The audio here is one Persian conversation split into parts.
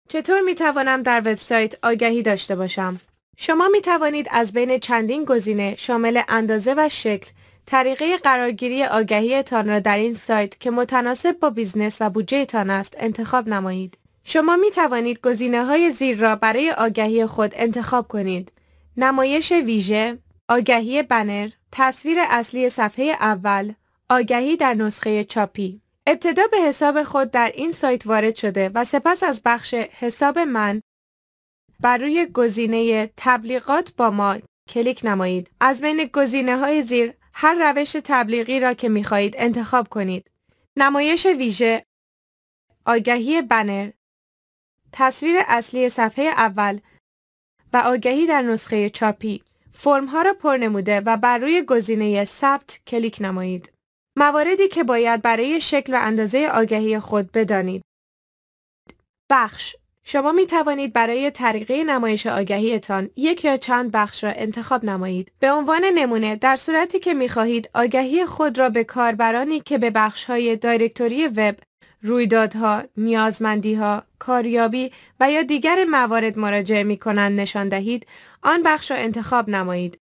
چطور می توانم در وبسایت آگهی داشته باشم؟ شما می توانید از بین چندین گزینه شامل اندازه و شکل، طریقه قرارگیری آگهی‌تان را در این سایت که متناسب با بیزنس و بودجه‌تان است انتخاب نمایید. شما می توانید گزینه‌های زیر را برای آگهی خود انتخاب کنید: نمایش ویژه، آگهی بنر، تصویر اصلی صفحه اول، آگهی در نسخه چاپی. ابتدا به حساب خود در این سایت وارد شده و سپس از بخش حساب من بر روی گزینه تبلیغات با ما کلیک نمایید. از بین گزینه‌های زیر هر روش تبلیغی را که می‌خواهید انتخاب کنید: نمایش ویژه، آگهی بنر، تصویر اصلی صفحه اول و آگهی در نسخه چاپی. فرم‌ها را پر نموده و بر روی گزینه ثبت کلیک نمایید. مواردی که باید برای شکل و اندازه آگهی خود بدانید. بخش: شما می توانید برای طریقه نمایش آگهی‌تان یک یا چند بخش را انتخاب نمایید. به عنوان نمونه، در صورتی که می خواهید آگهی خود را به کاربرانی که به بخش‌های دایرکتوری وب، رویدادها، نیازمندی‌ها، کاریابی و یا دیگر موارد مراجعه می‌کنند نشان دهید، آن بخش را انتخاب نمایید.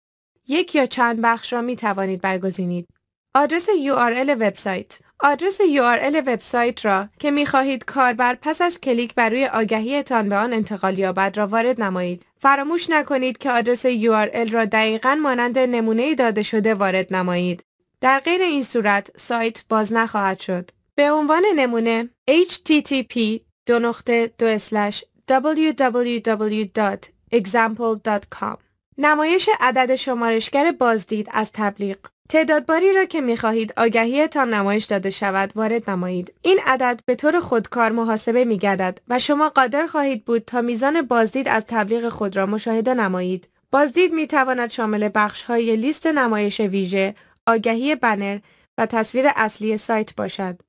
یک یا چند بخش را می توانید برگزینید. آدرس URL وبسایت. آدرس URL وبسایت را که می خواهید کاربر پس از کلیک بر روی آگهی‌تان به آن انتقال یابد را وارد نمایید. فراموش نکنید که آدرس URL را دقیقاً مانند نمونه داده شده وارد نمایید. در غیر این صورت سایت باز نخواهد شد. به عنوان نمونه http://www.example.com. نمایش عدد شمارشگر بازدید از تبلیغ. تعداد باری را که می‌خواهید آگهی‌تان نمایش داده شود وارد نمایید. این عدد به طور خودکار محاسبه می‌گردد و شما قادر خواهید بود تا میزان بازدید از تبلیغ خود را مشاهده نمایید. بازدید می‌تواند شامل بخش‌های لیست نمایش ویژه، آگهی بنر و تصویر اصلی سایت باشد.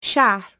شهر: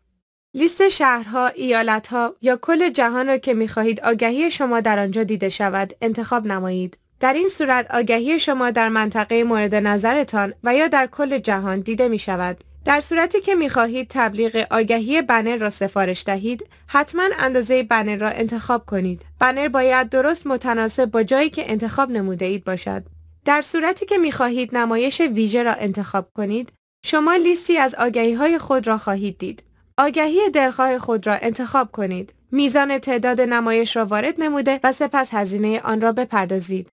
لیست شهرها، ایالتها یا کل جهان را که می‌خواهید آگهی شما در آنجا دیده شود انتخاب نمایید. در این صورت آگهی شما در منطقه مورد نظرتان و یا در کل جهان دیده می شود. در صورتی که می خواهید تبلیغ آگهی بنر را سفارش دهید، حتما اندازه بنر را انتخاب کنید. بنر باید درست متناسب با جایی که انتخاب نموده اید باشد. در صورتی که می خواهید نمایش ویژه را انتخاب کنید، شما لیستی از آگهی های خود را خواهید دید. آگهی دلخواه خود را انتخاب کنید. میزان تعداد نمایش را وارد نموده و سپس هزینه آن را بپردازید.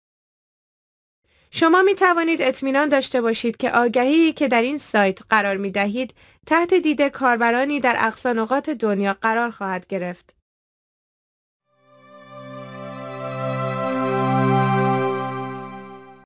شما می توانید اطمینان داشته باشید که آگهی که در این سایت قرار می دهید تحت دید کاربرانی در اقصا نقاط دنیا قرار خواهد گرفت.